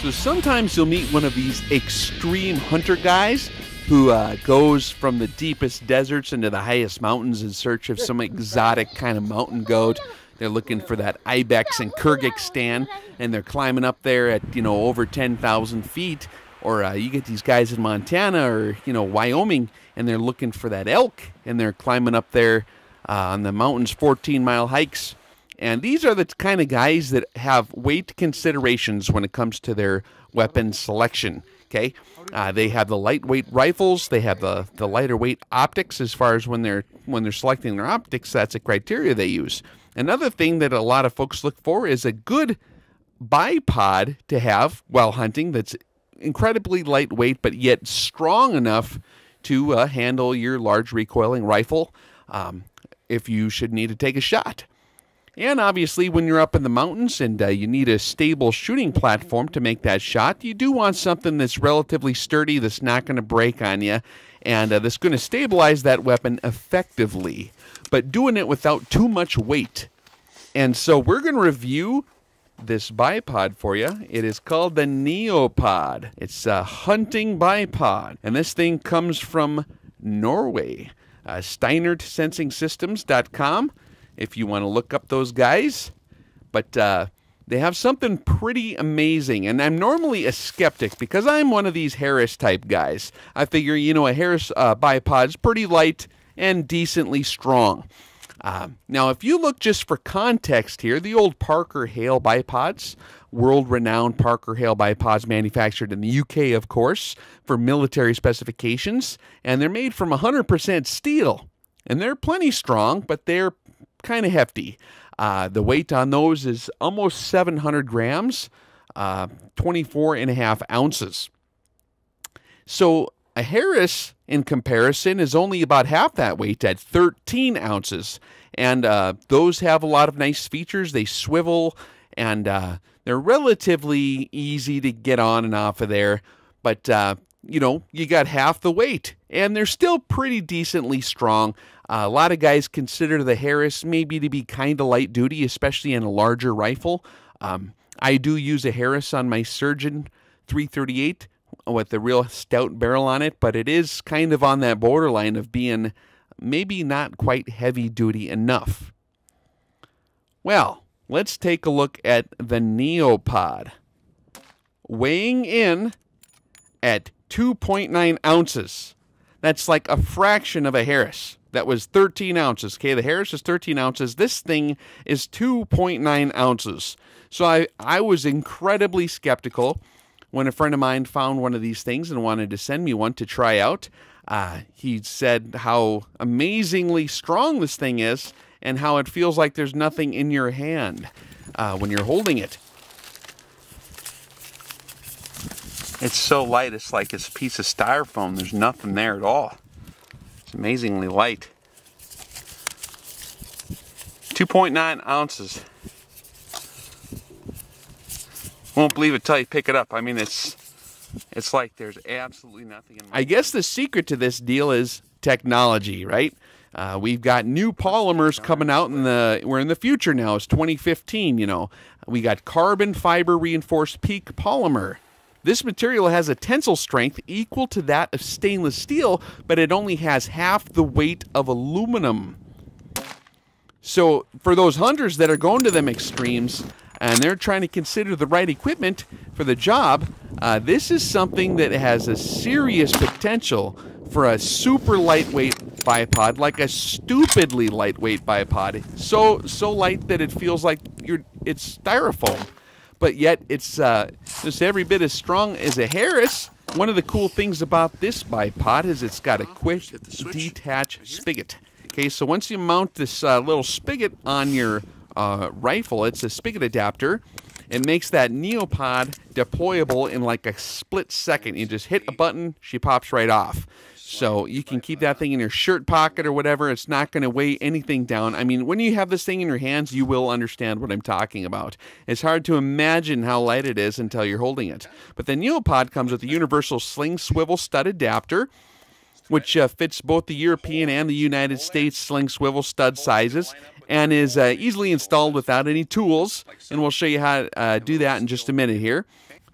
So sometimes you'll meet one of these extreme hunter guys who goes from the deepest deserts into the highest mountains in search of some exotic kind of mountain goat. They're looking for that ibex in Kyrgyzstan, and they're climbing up there at, over 10,000 feet. Or you get these guys in Montana or, Wyoming, and they're looking for that elk, and they're climbing up there on the mountains, 14-mile hikes. And these are the kind of guys that have weight considerations when it comes to their weapon selection, okay? They have the lightweight rifles. They have the lighter weight optics as far as when they're selecting their optics. That's a criteria they use. Another thing that a lot of folks look for is a good bipod to have while hunting that's incredibly lightweight but yet strong enough to handle your large recoiling rifle if you should need to take a shot. And obviously, when you're up in the mountains and you need a stable shooting platform to make that shot, you do want something that's relatively sturdy, that's not going to break on you, and that's going to stabilize that weapon effectively, but doing it without too much weight. And so we're going to review this bipod for you. It is called the Neopod. It's a hunting bipod, and this thing comes from Norway. SteinertSensingSystems.com. if you want to look up those guys. But they have something pretty amazing. And I'm normally a skeptic because I'm one of these Harris type guys. I figure, a Harris bipod is pretty light and decently strong. Now, if you look just for context here, the old Parker Hale bipods, world-renowned Parker Hale bipods manufactured in the UK, of course, for military specifications. And they're made from 100% steel. And they're plenty strong, but they're kind of hefty. The weight on those is almost 700 grams, 24.5 ounces. So a Harris, in comparison, is only about half that weight at 13 ounces. And those have a lot of nice features. They swivel, and they're relatively easy to get on and off of there. But, you got half the weight. And they're still pretty decently strong. A lot of guys consider the Harris maybe to be kind of light duty, especially in a larger rifle. I do use a Harris on my Surgeon 338 with a real stout barrel on it, but it is kind of on that borderline of being maybe not quite heavy duty enough. Well, let's take a look at the Neopod. Weighing in at 2.9 ounces. That's like a fraction of a Harris. That was 13 ounces. Okay, the Harris is 13 ounces. This thing is 2.9 ounces. So I was incredibly skeptical when a friend of mine found one of these things and wanted to send me one to try out. He said how amazingly strong this thing is and how it feels like there's nothing in your hand when you're holding it. It's so light, it's like it's a piece of styrofoam. There's nothing there at all. It's amazingly light. 2.9 ounces. Won't believe it till you pick it up. I mean, it's like there's absolutely nothing in my I guess the secret to this deal is technology, right? We've got new polymers coming out we're in the future now. It's 2015, We got carbon fiber reinforced PEEK polymer. This material has a tensile strength equal to that of stainless steel, but it only has half the weight of aluminum. So for those hunters that are going to them extremes and they're trying to consider the right equipment for the job, this is something that has a serious potential for a super lightweight bipod, like a stupidly lightweight bipod. So light that it feels like it's styrofoam. But yet it's just every bit as strong as a Harris. One of the cool things about this bipod is it's got a quick detach spigot. Okay, so once you mount this little spigot on your rifle, it's a spigot adapter. It makes that Neopod deployable in like a split second. You just hit a button, she pops right off. So you can keep that thing in your shirt pocket or whatever. It's not going to weigh anything down. I mean, when you have this thing in your hands, you will understand what I'm talking about. It's hard to imagine how light it is until you're holding it. But the Neopod comes with a universal sling swivel stud adapter, which fits both the European and the United States sling swivel stud sizes and is easily installed without any tools. And we'll show you how to do that in just a minute here.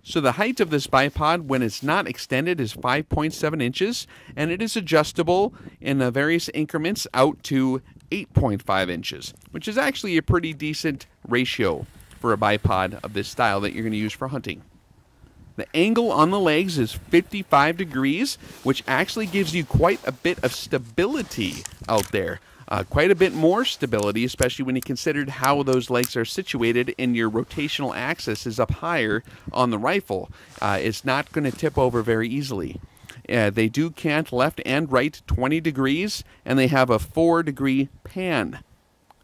So the height of this bipod when it's not extended is 5.7 inches, and it is adjustable in various increments out to 8.5 inches, which is actually a pretty decent ratio for a bipod of this style that you're going to use for hunting. The angle on the legs is 55 degrees, which actually gives you quite a bit of stability out there. Quite a bit more stability, especially when you considered how those legs are situated and your rotational axis is up higher on the rifle. It's not going to tip over very easily. They do cant left and right 20 degrees, and they have a 4-degree pan.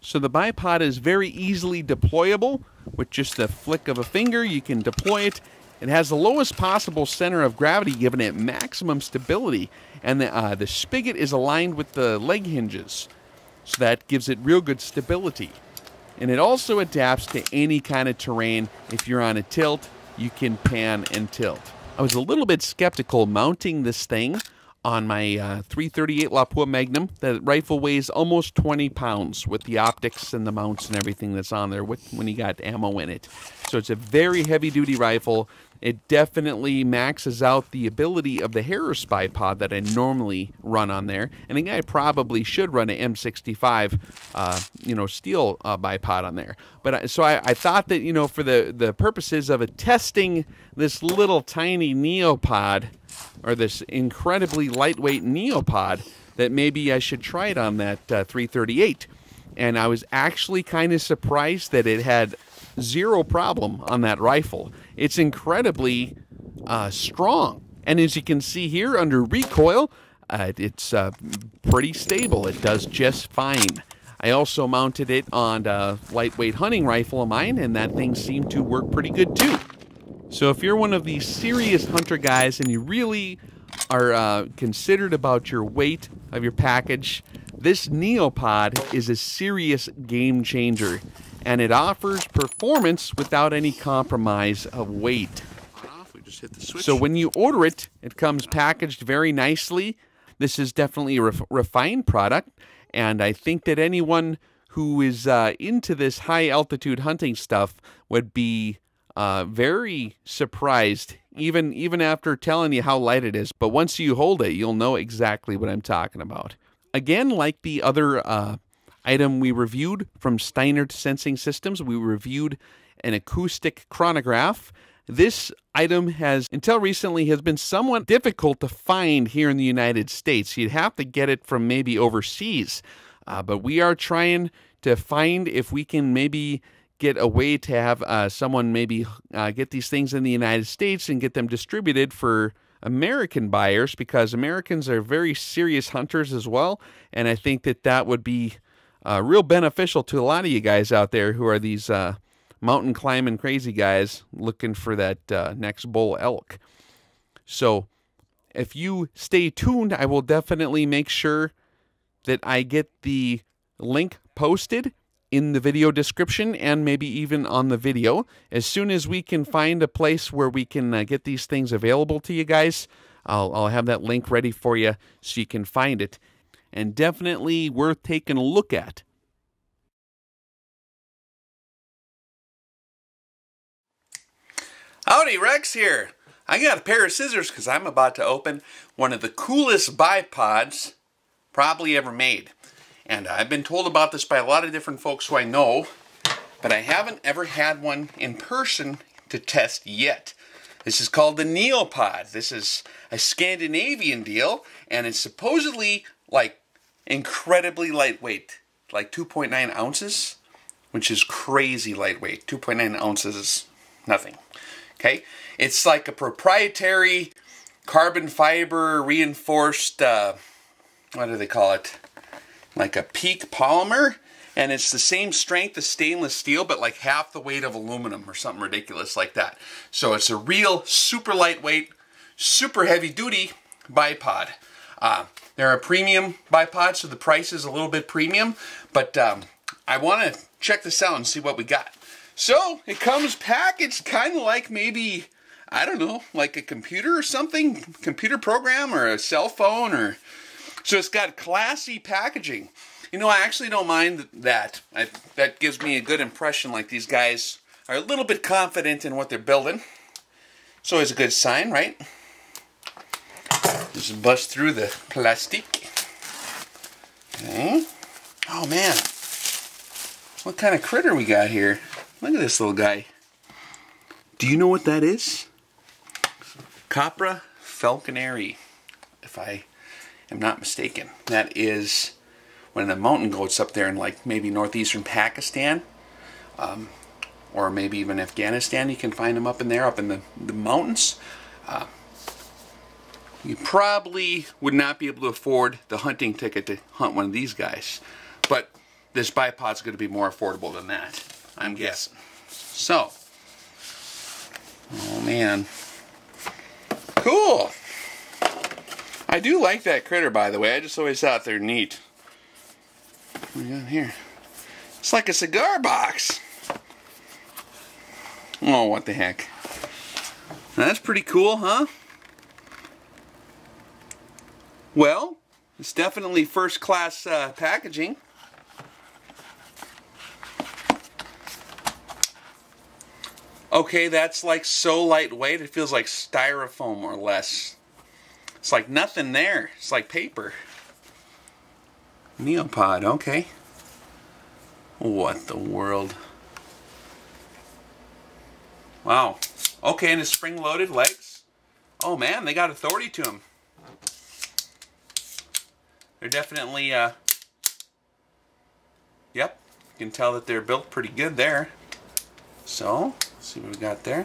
So the bipod is very easily deployable. With just the flick of a finger, you can deploy it. It has the lowest possible center of gravity, giving it maximum stability. And the spigot is aligned with the leg hinges, so that gives it real good stability. And it also adapts to any kind of terrain. If you're on a tilt, you can pan and tilt. I was a little bit skeptical mounting this thing on my .338 Lapua Magnum. That rifle weighs almost 20 pounds with the optics and the mounts and everything that's on there when you got ammo in it. So it's a very heavy-duty rifle. It definitely maxes out the ability of the Harris bipod that I normally run on there. And I think I probably should run an M65, steel bipod on there. But so I thought that, for the purposes of testing this little tiny Neopod, or this incredibly lightweight Neopod, that maybe I should try it on that .338. And I was actually kind of surprised that it had zero problem on that rifle. It's incredibly strong. And as you can see here under recoil, it's pretty stable. It does just fine. I also mounted it on a lightweight hunting rifle of mine, and that thing seemed to work pretty good too. So if you're one of these serious hunter guys and you really are considered about your weight of your package, this Neopod is a serious game changer, and it offers performance without any compromise of weight. We just hit the switch. So when you order it, it comes packaged very nicely. This is definitely a refined product, and I think that anyone who is into this high-altitude hunting stuff would be very surprised, even after telling you how light it is. But once you hold it, you'll know exactly what I'm talking about. Again, like the other item we reviewed from Steiner Sensing Systems, we reviewed an acoustic chronograph. This item until recently, has been somewhat difficult to find here in the United States. You'd have to get it from maybe overseas. But we are trying to find if we can maybe get a way to have someone maybe get these things in the United States and get them distributed for American buyers, because Americans are very serious hunters as well, and I think that would be real beneficial to a lot of you guys out there who are these mountain climbing crazy guys looking for that next bull elk. So if you stay tuned, I will definitely make sure that I get the link posted in the video description and maybe even on the video. As soon as we can find a place where we can get these things available to you guys, I'll have that link ready for you so you can find it. And definitely worth taking a look at. Howdy, Rex here. I got a pair of scissors because I'm about to open one of the coolest bipods probably ever made. And I've been told about this by a lot of different folks who I know, but I haven't ever had one in person to test yet. This is called the Neopod. This is a Scandinavian deal, and it's supposedly like incredibly lightweight, like 2.9 ounces, which is crazy lightweight. 2.9 ounces is nothing. Okay, it's like a proprietary carbon fiber reinforced, what do they call it? Like a peak polymer, and it's the same strength as stainless steel, but like half the weight of aluminum or something ridiculous like that. So it's a real super lightweight, super heavy duty bipod. They're a premium bipod, so the price is a little bit premium, but I want to check this out and see what we got. So it comes packaged kind of like maybe, I don't know, like a computer or something, computer program or a cell phone, or so it's got classy packaging. You know, I actually don't mind that. That gives me a good impression, like these guys are a little bit confident in what they're building. It's always a good sign, right? Just bust through the plastic. Okay. Oh man. What kind of critter we got here? Look at this little guy. Do you know what that is? Capra falconeri, if I am not mistaken. That is one of the mountain goats up there in like maybe northeastern Pakistan, or maybe even Afghanistan. You can find them up in there, up in the mountains. You probably would not be able to afford the hunting ticket to hunt one of these guys, but this bipod's going to be more affordable than that, I'm guessing. So, oh man, cool. I do like that critter, by the way. I just always thought they're neat. What do we got here? It's like a cigar box. Oh, what the heck. That's pretty cool, huh? Well, it's definitely first-class packaging. Okay, that's like so lightweight, it feels like styrofoam or less. It's like nothing there. It's like paper. Neopod, okay. What the world? Wow. Okay, and the spring-loaded legs. Oh man, they got authority to them. They're definitely, yep. You can tell that they're built pretty good there. So, let's see what we got there.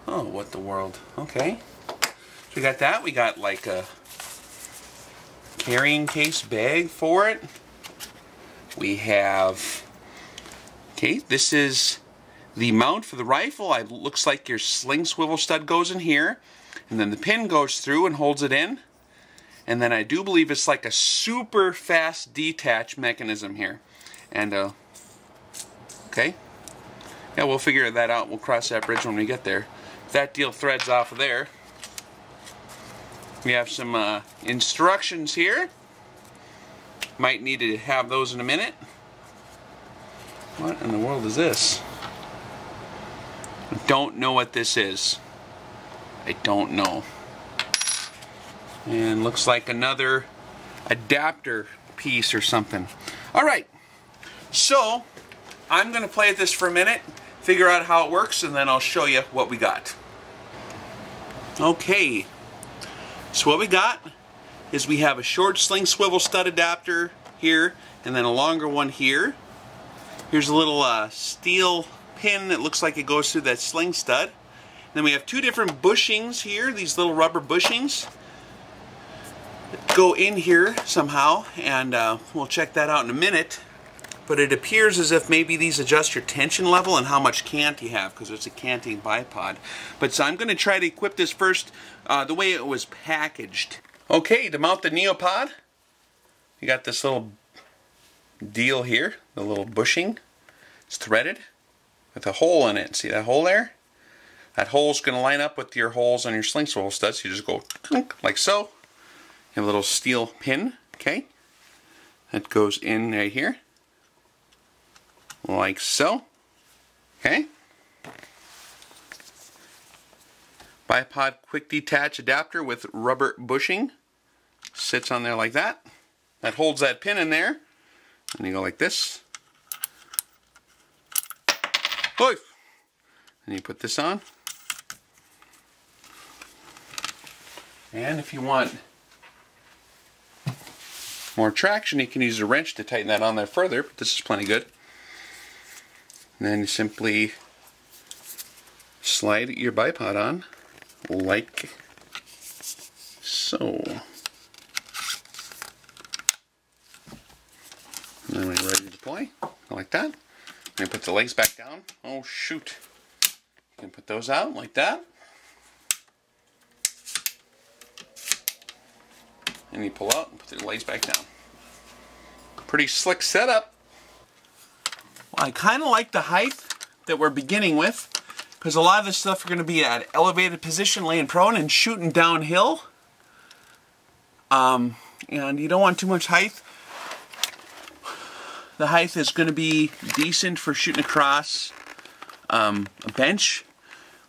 Oh, what the world. Okay. So we got that. We got like a carrying case bag for it. We have, okay, this is the mount for the rifle. It looks like your sling swivel stud goes in here, and then the pin goes through and holds it in. And then I do believe it's like a super fast detach mechanism here. And, okay. Yeah, we'll figure that out. We'll cross that bridge when we get there. That deal threads off of there. We have some instructions here. Might need to have those in a minute. What in the world is this? I don't know what this is. I don't know. And looks like another adapter piece or something. Alright, so I'm going to play with this for a minute, figure out how it works, and then I'll show you what we got. Okay, so what we got is we have a short sling swivel stud adapter here, and then a longer one here. Here's a little steel pin that looks like it goes through that sling stud. And then we have two different bushings here, these little rubber bushings that go in here somehow, and we'll check that out in a minute. But it appears as if maybe these adjust your tension level and how much cant you have, because it's a canting bipod. But so I'm going to try to equip this first the way it was packaged. Okay, to mount the Neopod, you got this little deal here, the little bushing. It's threaded with a hole in it. See that hole there? That hole's going to line up with your holes on your sling swivel studs. So you just go like so. You have a little steel pin, okay? That goes in right here. Like so. Okay. Bipod quick detach adapter with rubber bushing. Sits on there like that. That holds that pin in there. And you go like this. Poof! And you put this on. And if you want more traction, you can use a wrench to tighten that on there further, but this is plenty good. And then you simply slide your bipod on like so. And then when you're ready to deploy, like that. And you put the legs back down. Oh shoot. You can put those out like that. And you pull out and put the legs back down. Pretty slick setup. Well, I kind of like the height that we're beginning with, because a lot of this stuff are going to be at elevated position, laying prone and shooting downhill. And you don't want too much height. The height is going to be decent for shooting across a bench.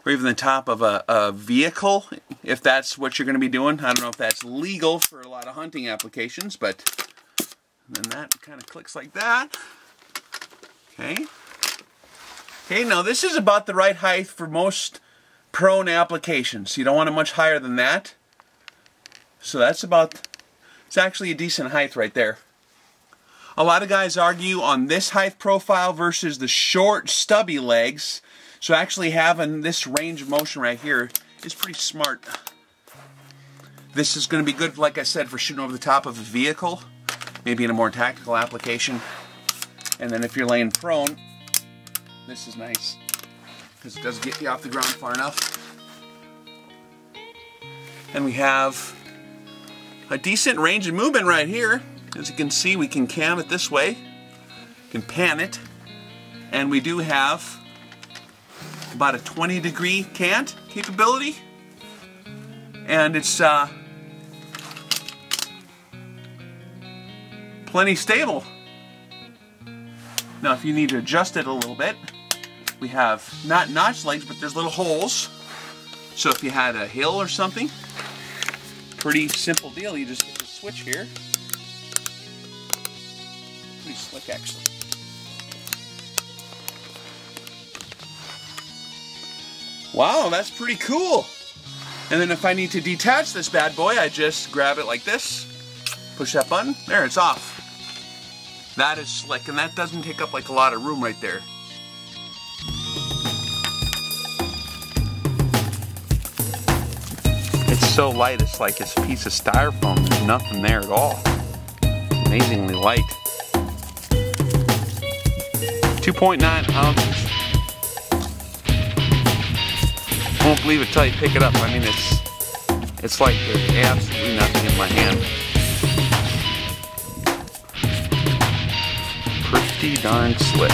or even the top of a vehicle, if that's what you're going to be doing. I don't know if that's legal for a lot of hunting applications, but then that kind of clicks like that. Okay. Okay, now this is about the right height for most prone applications. You don't want it much higher than that. So that's about, it's actually a decent height right there. A lot of guys argue on this height profile versus the short, stubby legs. So actually having this range of motion right here is pretty smart. This is going to be good, like I said, for shooting over the top of a vehicle, maybe in a more tactical application. And then if you're laying prone, this is nice, because it does get you off the ground far enough. And we have a decent range of movement right here. As you can see, we can cam it this way, we can pan it, and we do have about a 20-degree cant capability, and it's plenty stable. Now if you need to adjust it a little bit, we have not notch legs, but there's little holes. So if you had a hill or something, pretty simple deal. You just hit the switch here. Pretty slick, actually. Wow, that's pretty cool. And then if I need to detach this bad boy, I just grab it like this, push that button, there, it's off. That is slick, and that doesn't take up like a lot of room right there. It's so light, it's like it's a piece of styrofoam. There's nothing there at all. Amazingly light. 2.9 ounces. Won't believe it till you pick it up. I mean, it's like there's absolutely nothing in my hand. Pretty darn slick.